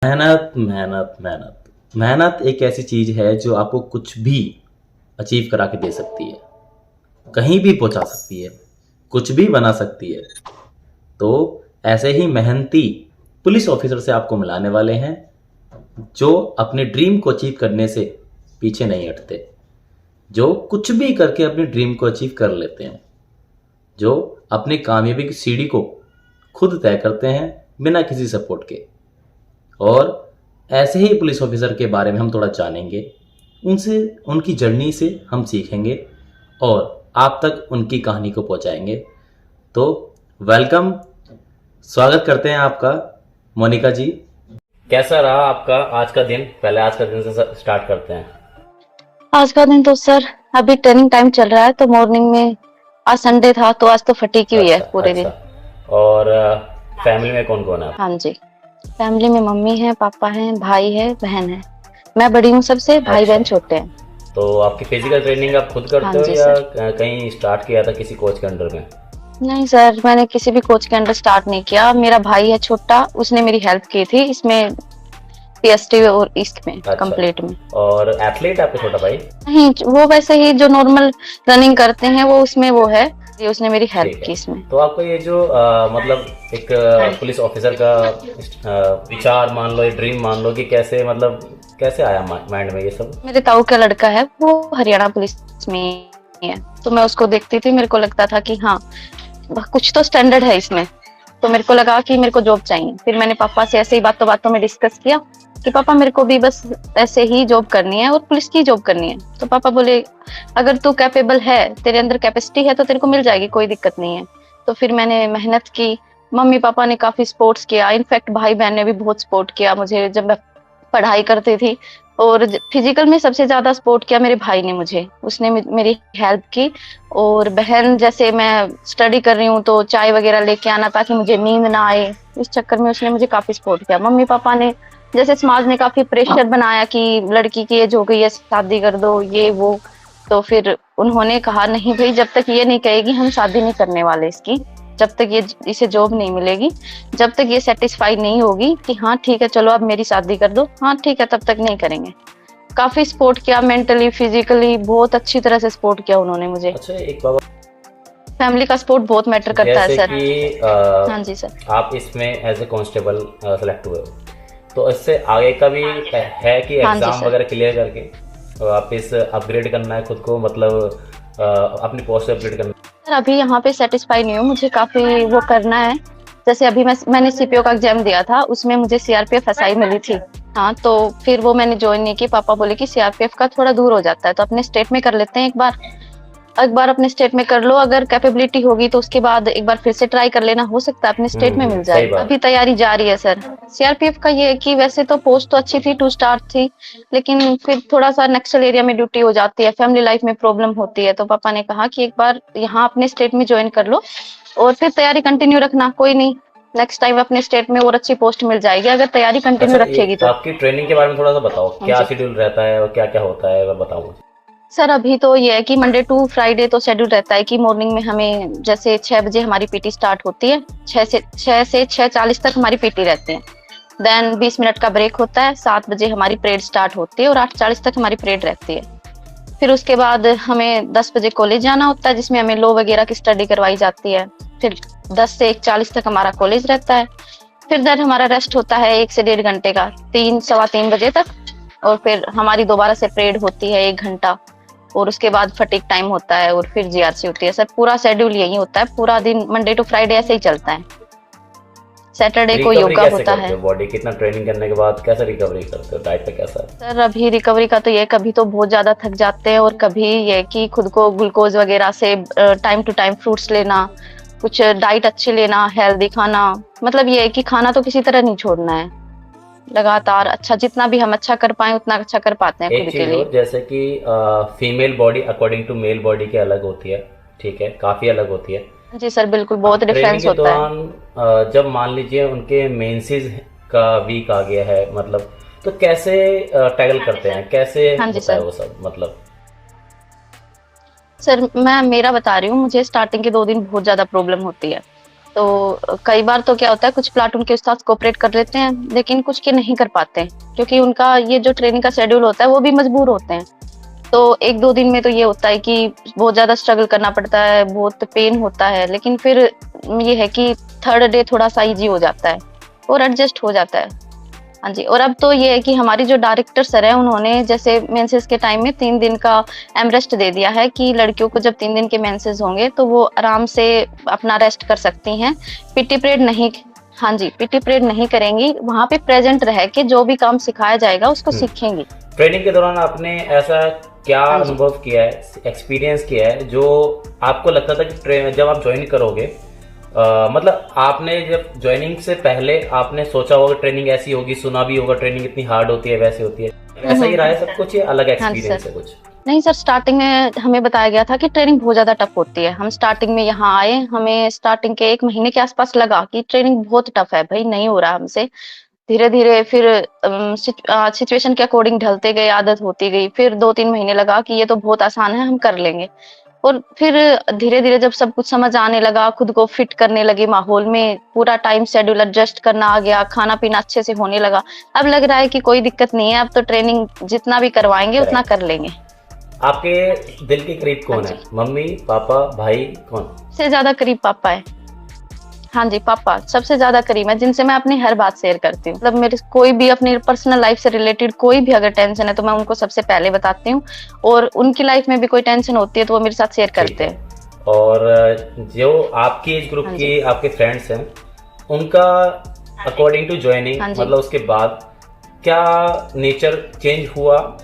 मेहनत मेहनत मेहनत मेहनत एक ऐसी चीज है जो आपको कुछ भी अचीव करा के दे सकती है, कहीं भी पहुंचा सकती है, कुछ भी बना सकती है। तो ऐसे ही मेहनती पुलिस ऑफिसर से आपको मिलाने वाले हैं, जो अपने ड्रीम को अचीव करने से पीछे नहीं हटते, जो कुछ भी करके अपने ड्रीम को अचीव कर लेते हैं, जो अपनी कामयाबी की सीढ़ी को खुद तय करते हैं बिना किसी सपोर्ट के। और ऐसे ही पुलिस ऑफिसर के बारे में हम थोड़ा जानेंगे, उनसे उनकी जर्नी से हम सीखेंगे और आप तक उनकी कहानी को पहुंचाएंगे। तो वेलकम, स्वागत करते हैं आपका मोनिका जी। कैसा रहा आपका आज का दिन? पहले आज का दिन से स्टार्ट करते हैं। आज का दिन तो सर अभी ट्रेनिंग टाइम चल रहा है, तो मॉर्निंग में आज संडे था तो आज तो फटीकी हुई है पूरे दिन। और फैमिली में कौन कौन है? हाँ जी, फैमिली में मम्मी है, पापा है, भाई है, बहन है। मैं बड़ी हूँ सबसे, भाई बहन छोटे हैं। तो आपकी फिजिकल ट्रेनिंग आप खुद करते हो या कहीं स्टार्ट किया था किसी कोच के अंडर में? नहीं सर, मैंने किसी भी कोच के अंडर स्टार्ट नहीं किया। मेरा भाई है छोटा, उसने मेरी हेल्प की थी इसमें, पीएसटी और ईस्ट में कंप्लीट में। और एथलीट आपका छोटा भाई? नहीं, वो वैसे ही जो नॉर्मल रनिंग करते हैं वो उसमें वो है, ये उसने मेरी हेल्प की इसमें। तो आपको ये जो मतलब एक पुलिस ऑफिसर का विचार मान लो, ये ड्रीम मान लो कि कैसे मतलब कैसे आया माइंड में ये सब? मेरे ताऊ का लड़का है, वो हरियाणा पुलिस में है, तो मैं उसको देखती थी, मेरे को लगता था कि हाँ कुछ तो स्टैंडर्ड है इसमें, तो मेरे को लगा कि मेरे को जॉब चाहिए। फिर मैंने पापा से ऐसे ही बातों बातों में डिस्कस किया कि पापा मेरे को भी बस ऐसे ही जॉब करनी है और पुलिस की जॉब करनी है। तो पापा बोले अगर तू कैपेबल है, तेरे अंदर कैपेसिटी है तो तेरे को मिल जाएगी, कोई दिक्कत नहीं है। तो फिर मैंने मेहनत की, मम्मी पापा ने काफी सपोर्ट किया, इनफैक्ट भाई बहन ने भी बहुत सपोर्ट किया मुझे जब मैं पढ़ाई करती थी। और फिजिकल में सबसे ज्यादा सपोर्ट किया मेरे भाई ने मुझे, उसने मेरी हेल्प की। और बहन, जैसे मैं स्टडी कर रही हूँ तो चाय वगैरह लेके आना ताकि मुझे नींद ना आए, इस चक्कर में उसने मुझे काफी सपोर्ट किया। मम्मी पापा ने, जैसे समाज ने काफी प्रेशर बनाया कि लड़की की एज हो गई है, शादी कर दो, ये वो, तो फिर उन्होंने कहा नहीं भाई, जब तक ये नहीं कहेगी हम शादी नहीं करने वाले इसकी, जब तक ये इसे जॉब नहीं मिलेगी, जब तक ये सेटिस्फाई नहीं होगी कि हाँ ठीक है चलो अब मेरी शादी कर दो, हाँ ठीक है, तब तक नहीं करेंगे। काफी सपोर्ट किया, मेंटली फिजिकली बहुत अच्छी तरह से सपोर्ट किया उन्होंने मुझे। अच्छा, एक बात, फैमिली का सपोर्ट बहुत मैटर करता है सर। हाँ जी सर। आप इसमें एज ए कांस्टेबल सेलेक्ट हुए हो, तो इससे आगे का भी है कि एग्जाम वगैरह क्लियर करके वापस अपग्रेड करना है खुद को, मतलब अपनी पोस्ट अपग्रेड करना है? सर अभी यहाँ पे सेटिस्फाई नहीं हूँ, मुझे काफी वो करना है। जैसे अभी मैंने सीपीओ का एग्जाम दिया था, उसमें मुझे सीआरपीएफ एसआई मिली थी। हाँ, तो फिर वो मैंने ज्वाइन नहीं की। पापा बोले कि सीआरपीएफ का थोड़ा दूर हो जाता है, तो अपने स्टेट में कर लेते हैं एक बार अपने स्टेट में कर लो, अगर कैपेबिलिटी होगी तो उसके बाद एक बार फिर से ट्राई कर लेना, हो सकता है अपने स्टेट में मिल जाए। अभी तैयारी जारी है सर। सीआरपीएफ का ये है कि वैसे तो पोस्ट तो अच्छी थी, 2 स्टार थी, लेकिन फिर थोड़ा सा नक्सल एरिया में ड्यूटी हो जाती है, फैमिली लाइफ में प्रॉब्लम होती है, तो पापा ने कहा कि एक बार यहाँ अपने स्टेट में ज्वाइन कर लो और फिर तैयारी कंटिन्यू रखना, कोई नहीं नेक्स्ट टाइम अपने स्टेट में और अच्छी पोस्ट मिल जाएगी अगर तैयारी कंटिन्यू रखेगी तो। आपकी ट्रेनिंग के बारे में थोड़ा सा बताओ, क्या शेड्यूल रहता है और क्या क्या होता है, बताओ मुझे। सर अभी तो ये है कि मंडे टू फ्राइडे तो शेड्यूल रहता है कि मॉर्निंग में हमें जैसे 6 बजे हमारी पीटी स्टार्ट होती है, 6 से 6:40 तक हमारी पीटी रहती है। देन 20 मिनट का ब्रेक होता है, 7 बजे हमारी परेड स्टार्ट होती है और 8:40 तक हमारी परेड रहती है। फिर उसके बाद हमें 10 बजे कॉलेज जाना होता है, जिसमें हमें लॉ वगैरह की स्टडी करवाई जाती है। फिर 10 से 1:40 तक हमारा कॉलेज रहता है। फिर देन हमारा रेस्ट होता है 1 से 1.5 घंटे का, 3 सवा 3 बजे तक। और फिर हमारी दोबारा से परेड होती है 1 घंटा, और उसके बाद फटीक टाइम होता है और फिर जीआरसी होती है। सर पूरा शेड्यूल यही होता है, पूरा दिन मंडे टू फ्राइडे ऐसे ही चलता है। सैटरडे को योगा होता है। बॉडी कितना ट्रेनिंग करने के बाद कैसे रिकवरी करते हो, डाइट पे कैसा? सर अभी रिकवरी का तो ये, कभी तो बहुत ज्यादा थक जाते हैं और कभी ये कि खुद को ग्लूकोज वगैरह से टाइम टू टाइम फ्रूट्स लेना, कुछ डाइट अच्छी लेना, हेल्दी खाना, मतलब ये है कि खाना तो किसी तरह नहीं छोड़ना है, लगातार अच्छा, जितना भी हम अच्छा कर पाए उतना अच्छा कर पाते हैं खुद के लिए। जैसे कि female body according to male body के अलग होती है, ठीक है, काफी अलग होती है। जी सर बिल्कुल, बहुत डिफरेंस होता है। जब मान लीजिए उनके मेंसेस का वीक आ गया है, मतलब तो कैसे टैकल करते हैं, कैसे होता है वो सब, मतलब? सर मैं मेरा बता रही हूँ, मुझे स्टार्टिंग के 2 दिन बहुत ज्यादा प्रॉब्लम होती है, तो कई बार तो क्या होता है, कुछ प्लाटून के उस्ताद कोऑपरेट कर लेते हैं, लेकिन कुछ के नहीं कर पाते हैं, क्योंकि उनका ये जो ट्रेनिंग का शेड्यूल होता है वो भी मजबूर होते हैं। तो 1-2 दिन में तो ये होता है कि बहुत ज़्यादा स्ट्रगल करना पड़ता है, बहुत पेन होता है, लेकिन फिर ये है कि थर्ड डे थोड़ा-सा ईज़ी हो जाता है और एडजस्ट हो जाता है। हाँ जी, और अब तो ये है कि हमारी जो डायरेक्टर सर हैं, उन्होंने जैसे मेंसेस के टाइम में 3 दिन का एमरेस्ट दे दिया है कि लड़कियों को जब 3 दिन के मेंसेस होंगे, तो वो आराम से अपना रेस्ट कर सकती हैं। पीटी पीरियड नहीं हाँ जी, पीटी पीरियड नहीं करेंगी, वहाँ पे प्रेज़ेंट रह के जो भी काम सिखाया जाएगा उसको सीखेंगी। ट्रेनिंग के दौरान आपने ऐसा क्या हाँ जी। अनुभव किया है, एक्सपीरियंस किया है, जो आपको लगता था कि जब आप ज्वाइन करोगे, मतलब आपने जब ज्वाइनिंग से पहले आपने सोचा होगा ट्रेनिंग ऐसी होगी, सुना भी होगा ट्रेनिंग इतनी हार्ड होती है, वैसी होती है, ऐसा ही रहा है सब कुछ, या अलग हाँ जी एक्सपीरियंस सर। है कुछ? नहीं सर, स्टार्टिंग में हमें बताया गया था कि ट्रेनिंग बहुत ज़्यादा टफ होती है। हम स्टार्टिंग में यहाँ आए, हमें स्टार्टिंग के 1 महीने के आसपास लगा कि ट्रेनिंग बहुत टफ है, भई नहीं हो रहा हमसे। धीरे-धीरे फिर सिचुएशन के अकॉर्डिंग ढलते गए, आदत होती गई। फिर 2-3 महीने लगा कि ये तो बहुत आसान है, हम कर लेंगे। और फिर धीरे-धीरे जब सब कुछ समझ आने लगा, खुद को फिट करने लगे माहौल में, पूरा टाइम शेड्यूल एडजस्ट करना आ गया, खाना-पीना अच्छे से होने लगा। अब लग रहा है कि कोई दिक्कत नहीं है, अब तो ट्रेनिंग जितना भी करवाएँगे उतना कर लेंगे। आपके दिल के करीब हाँ कौन जी। है? मम्मी, पापा, भाई, कौन? सबसे ज़्यादा करीब पापा है। हाँ जी, पापा सबसे ज़्यादा करीब है, जिनसे मैं अपनी हर बात शेयर करती हूँ। मतलब मेरे कोई भी अपनी पर्सनल लाइफ़ से रिलेटेड कोई भी अगर टेंशन है, तो मैं उनको सबसे पहले बताती हूँ, और उनकी लाइफ़ में भी कोई टेंशन होती है, तो वो मेरे साथ शेयर ठीक करते है। हैं। और जो आपकी एज ग्रुप हाँ जी। के आपके फ्रेंड्स हैं, उनका अकॉर्डिंग टू ज्वाइनिंग, हाँ जी। मतलब उसके बाद क्या नेचर चेंज हुआ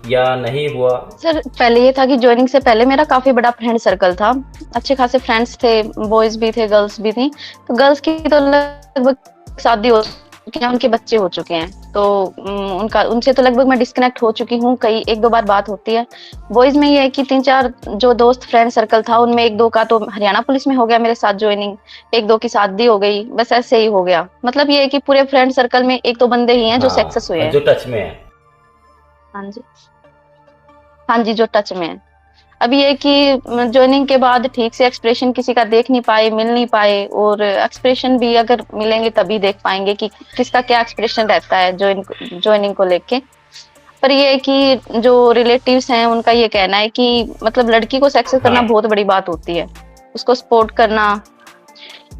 या नहीं हुआ? सर, पहले ये था कि जॉइनिंग से पहले मेरा काफ़ी बड़ा फ्रेंड सर्कल था। अच्छे खासे फ्रेंड्स थे, बॉयज़ भी थे, गर्ल्स भी थी। तो गर्ल्स की तो लगभग शादी हो चुकी है, उनके बच्चे हो चुके हैं। तो उनका उनसे तो लगभग मैं डिस्कनेक्ट हो चुकी हूँ, कई 1-2 बार बात होती है। बॉयज़ में ये है कि 3-4 जो दोस्त फ्रेंड सर्कल था, उनमें 1-2 का तो हरियाणा पुलिस में हो गया मेरे साथ जॉइनिंग, 1-2 की शादी हो गई, बस ऐसे ही हो गया। मतलब ये है कि पूरे फ्रेंड सर्कल में 1-2 बंदे ही हैं जो सक्सेस हुए हाँ, हैं। जो टच में है। हाँ जी। हाँ जी, जो टच में है। अब ये है कि जॉइनिंग के बाद ठीक से एक्सप्रेशन किसी का देख नहीं पाए, मिल नहीं पाए, और एक्सप्रेशन भी अगर मिलेंगे तभी देख पाएँगे कि किसका क्या एक्सप्रेशन रहता है जॉइनिंग को लेके। पर ये है कि जो रिलेटिव्स हैं उनका ये कहना है कि मतलब लड़की को सक्सेस करना हाँ, बहुत बड़ी बात होती है। उसको सपोर्ट करना,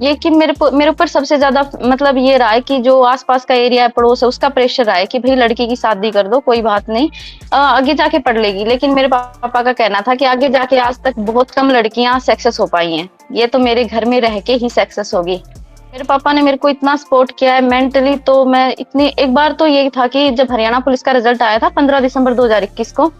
ये कि मेरे ऊपर सबसे ज़्यादा मतलब ये रहा है कि जो आस-पास का एरिया है, पड़ोस है, उसका प्रेशर रहा है कि भई लड़की की शादी कर दो, कोई बात नहीं, आगे जाके पढ़ लेगी। लेकिन मेरे पापा का कहना था कि आगे जाके आज तक बहुत कम लड़कियाँ सक्सेस हो पाई हैं। ये तो मेरे घर में रह के ही सक्सेस होगी। मेरे पापा ने मेरे को इतना सपोर्ट किया है मेंटली, तो मैं इतनी एक बार तो ये था कि जब हरियाणा पुलिस का रिजल्ट आया था 15 दिसंबर 2021 को,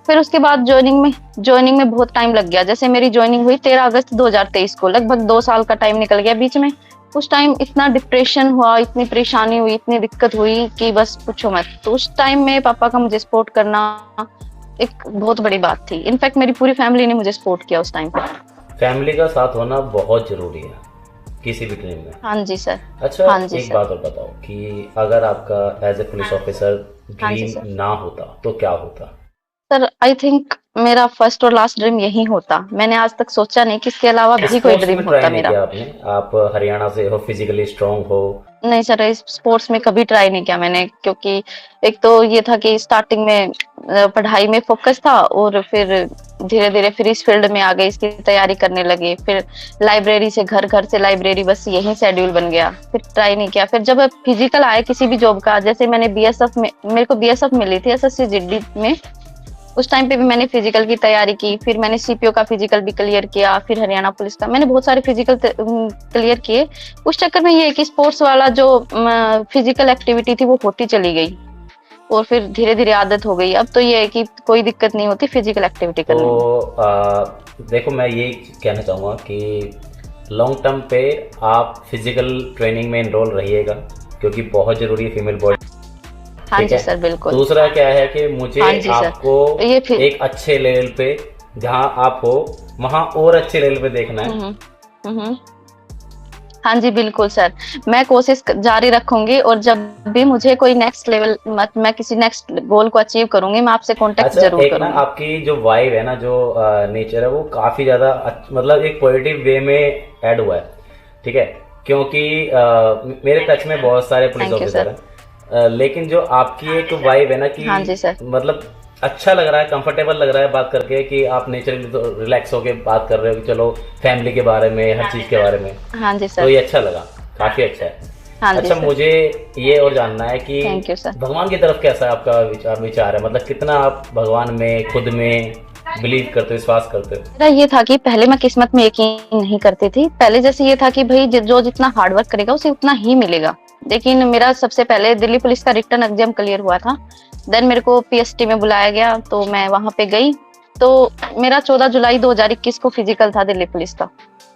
फिर उसके बाद जॉइनिंग में बहुत टाइम लग गया। जैसे मेरी जॉइनिंग हुई 13 अगस्त 2023 को, लगभग 2 साल का टाइम निकल गया बीच में। उस टाइम इतना डिप्रेशन हुआ, इतनी परेशानी हुई, इतनी दिक्कत हुई कि बस पूछो मत। तो उस टाइम में पापा का मुझे सपोर्ट करना एक बहुत बड़ी बात थी। इनफैक्ट मेरी पूरी फैमिली ने मुझे सपोर्ट किया उस टाइम पे। फैमिली का साथ होना बहुत जरूरी है किसी भी ट्रेनिंग में। हाँ जी सर। अच्छा, हाँ जी एक सर। बात और बताओ कि अगर आपका एज ए पुलिस ऑफिसर हाँ जी ड्रीम सर। ना होता तो क्या होता? सर, आई थिंक मेरा फर्स्ट और लास्ट ड्रीम यही होता। मैंने आज तक सोचा नहीं कि इसके अलावा भी कोई स्पोर्ट्स ड्रीम में ट्राई होता नहीं मेरा। किया आपने? आप हरियाणा से हो, फिजिकली स्ट्रांग हो। नहीं सर, इस स्पोर्ट्स में कभी ट्राई नहीं किया मैंने, क्योंकि एक तो ये था कि स्टार्टिंग में पढ़ाई में फोकस था, और फिर धीरे-धीरे फिर इस फील्ड में आ गए, इसकी तैयारी करने लगे। फिर लाइब्रेरी से घर, घर से लाइब्रेरी, बस यही शेड्यूल बन गया। फिर ट्राई नहीं किया। फिर जब फिजिकल आया किसी भी जॉब का, जैसे मैंने बीएसएफ में, मेरे को बीएसएफ मिली थी एसएससी जीडी में, उस टाइम पे भी मैंने फिजिकल की तैयारी की। फिर मैंने सीपीओ का फिजिकल भी क्लियर किया, फिर हरियाणा पुलिस का, मैंने बहुत सारे फिजिकल क्लियर किए। उस चक्कर में ये है कि स्पोर्ट्स वाला जो फिजिकल एक्टिविटी थी वो होती चली गई, और फिर धीरे-धीरे आदत हो गई। अब तो ये है कि कोई दिक्कत नहीं होती फिजिकल एक्टिविटी करने में। तो देखो, मैं ये कहना चाहूँगा कि लॉन्ग टर्म पे आप फिजिकल ट्रेनिंग में इनरोल रहिएगा, क्योंकि बहुत ज़रूरी है फीमेल बॉडी। हाँ ठीक जी है? सर, बिल्कुल। दूसरा क्या है कि मुझे हाँ जी सर। आपको ये फिर एक अच्छे लेवल पे, जहाँ आप हो वहाँ और अच्छे लेवल पे देखना है। हम्म, हम्म। हाँ जी, बिल्कुल सर। मैं कोशिश जारी रखूंगी, और जब भी मुझे कोई नेक्स्ट लेवल, मैं किसी नेक्स्ट गोल को अचीव करूंगी, मैं आपसे कांटेक्ट अच्छा, जरूर एक ना करूंगी। आपकी जो वाइब है ना, जो नेचर है, वो काफ़ी ज़्यादा मतलब एक पॉजिटिव वे में ऐड हुआ है। ठीक है, क्योंकि मेरे टच में बहुत सारे police thank you officer sir. हैं, लेकिन जो आपकी एक वाइब है ना कि हाँ जी सर। मतलब अच्छा लग रहा है, कंफर्टेबल लग रहा है बात करके कि आप नेचुरली तो रिलैक्स होके बात कर रहे हो कि चलो फैमिली के बारे में, हर चीज़ के बारे में, हाँ जी तो सर। ये अच्छा लगा, काफ़ी अच्छा है। हाँ जी अच्छा, सर। मुझे ये और जानना है कि थैंक यू सर। भगवान की तरफ कैसा आपका विचार है, मतलब कितना आप भगवान में, खुद में बिलीव करते हो, विश्वास करते हो? मेरा ये था कि पहले मैं किस्मत में यकीन नहीं करती थी। पहले जैसे ये था कि भई जो जितना हार्ड वर्क करेगा उसे उतना ही मिलेगा। लेकिन मेरा सबसे पहले दिल्ली पुलिस का रिटन एग्ज़ाम क्लियर हुआ था। देन मेरे को पीएसटी में बुलाया गया तो मैं वहाँ पे गई। तो मेरा 14 जुलाई 2021 को फिजिकल था दिल्ली पुलिस का।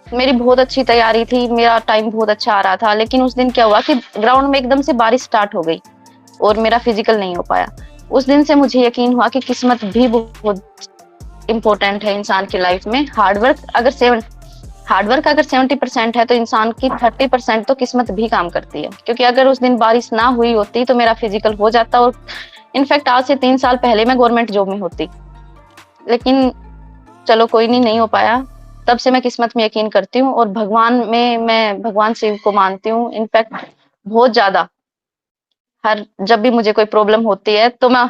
मेरी बहुत अच्छी तैयारी थी, मेरा टाइम बहुत अच्छा आ रहा था। लेकिन उस दिन क्या हुआ कि ग्राउंड में एकदम से बारिश स्टार्ट हो गई और मेरा फिजिकल नहीं हो पाया। उस दिन से मुझे यकीन हुआ कि किस्मत भी बहुत इम्पोर्टेंट है इंसान की लाइफ में। हार्ड वर्क अगर 70% है तो इंसान की 30% तो किस्मत भी काम करती है। क्योंकि अगर उस दिन बारिश ना हुई होती तो मेरा फिजिकल हो जाता और इनफैक्ट आज से 3 साल पहले मैं गवर्नमेंट जॉब में होती। लेकिन चलो कोई नहीं हो पाया। तब से मैं किस्मत में यकीन करती हूँ और भगवान में मैं भगवान शिव को मानती हूँ इनफैक्ट बहुत ज़्यादा। हर जब भी मुझे कोई प्रॉब्लम होती है तो मैं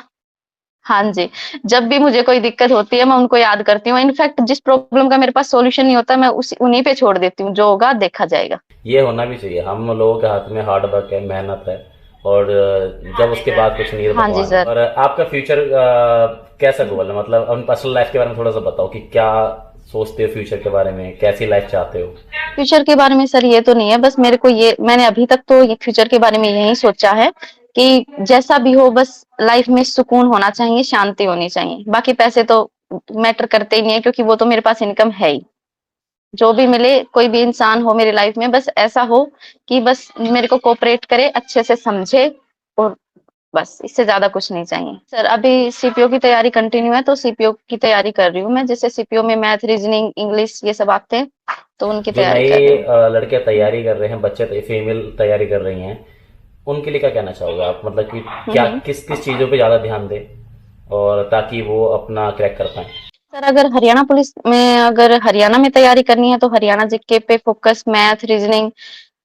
हाँ जी, जब भी मुझे कोई दिक्कत होती है मैं उनको याद करती हूँ। इनफैक्ट जिस प्रॉब्लम का मेरे पास सॉल्यूशन नहीं होता मैं उन्हीं पे छोड़ देती हूँ, जो होगा देखा जाएगा। ये होना भी चाहिए, हम लोगों के हाथ में हार्ड वर्क है, मेहनत है, और जब उसके बाद कुछ नहीं है तो हाँ जी भगवान है। सर। और आपका फ्यूचर कैसा गोल है, मतलब अपनी पर्सनल लाइफ के बारे में थोड़ा सा बताओ कि क्या सोचते हो फ्यूचर के बारे में, कैसी लाइफ चाहते हो? फ्यूचर के बारे में सर ये तो नहीं है, बस मेरे को ये मैंने अभी तक तो ये फ्यूचर के बारे में यही सोचा है कि जैसा भी हो बस लाइफ में सुकून होना चाहिए, शांति होनी चाहिए। बाकी पैसे तो मैटर करते ही नहीं है क्योंकि वो तो मेरे पास इनकम है ही। जो भी मिले, कोई भी इंसान हो मेरी लाइफ में बस ऐसा हो कि बस मेरे को कोऑपरेट करे, अच्छे से समझे और बस इससे ज़्यादा कुछ नहीं चाहिए। सर अभी सीपीओ की तैयारी कंटिन्यू है तो सीपीओ की तैयारी कर रही हूँ मैं। जैसे सीपीओ में मैथ, रीजनिंग, इंग्लिश ये सब आते हैं तो उनकी जो तैयारी कर नए रही हूँ। लड़के तैयारी कर रहे हैं, बच्चे फीमेल तैयारी कर रही हैं, उनके लिए क्या कहना चाहोगे आप, मतलब कि क्या हम्म। किस किस चीज़ों पे ज़्यादा ध्यान दें और ताकि वो अपना क्रैक कर पाएं? सर अगर हरियाणा में तैयारी करनी है तो हरियाणा जीके पे फोकस, मैथ, रीजनिंग।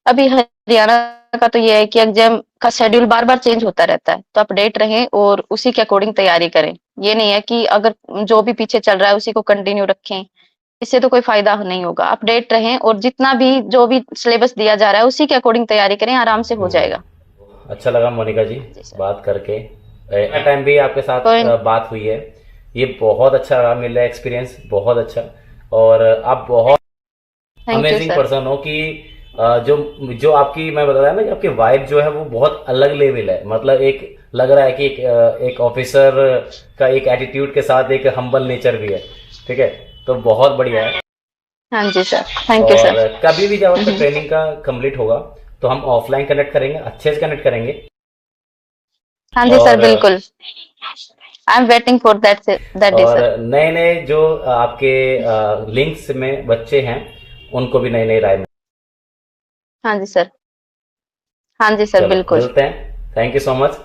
अभी हरियाणा का तो ये है कि एग्जाम का शेड्यूल बार बार चेंज होता रहता है तो अपडेट रहें और उसी के अकॉर्डिंग तैयारी करें। ये नहीं है कि अगर जो भी पीछे चल रहा है उसी को कंटिन्यू रखें, इससे तो कोई फायदा नहीं होगा। अपडेट रहें और जितना भी जो भी सिलेबस दिया जा रहा है उसी के अकॉर्डिंग तैयारी करें, आराम से हो जाएगा। अच्छा लगा मोनिका जी जी सर। बात करके, टाइम भी आपके साथ कोई बात हुई है, ये बहुत अच्छा रहा, मिला एक्सपीरियंस बहुत अच्छा। और आप बहुत thank you amazing sir. Person हो कि जो जो आपकी, मैं बताया ना कि आपकी वाइब जो है वो बहुत अलग लेवल है, मतलब एक लग रहा है कि एक ऑफिसर का एक एटीट्यूड के साथ एक हम्बल नेचर भी है, ठीक है, तो बहुत बढ़िया है। हाँ जी सर। थैंक यू और सर। कभी भी जब आपका ट्रेनिंग का कंप्लीट होगा तो हम ऑफलाइन कनेक्ट करेंगे, अच्छे से कनेक्ट करेंगे। हाँ जी सर और बिल्कुल। I am waiting for that day और सर। नए नए जो आपके लिंक्स में बच्चे हैं उनको भी नई नई राय मिले। हाँ जी सर। हाँ जी सर चलो बिल्कुल। मिलते हैं, थैंक यू सो मच।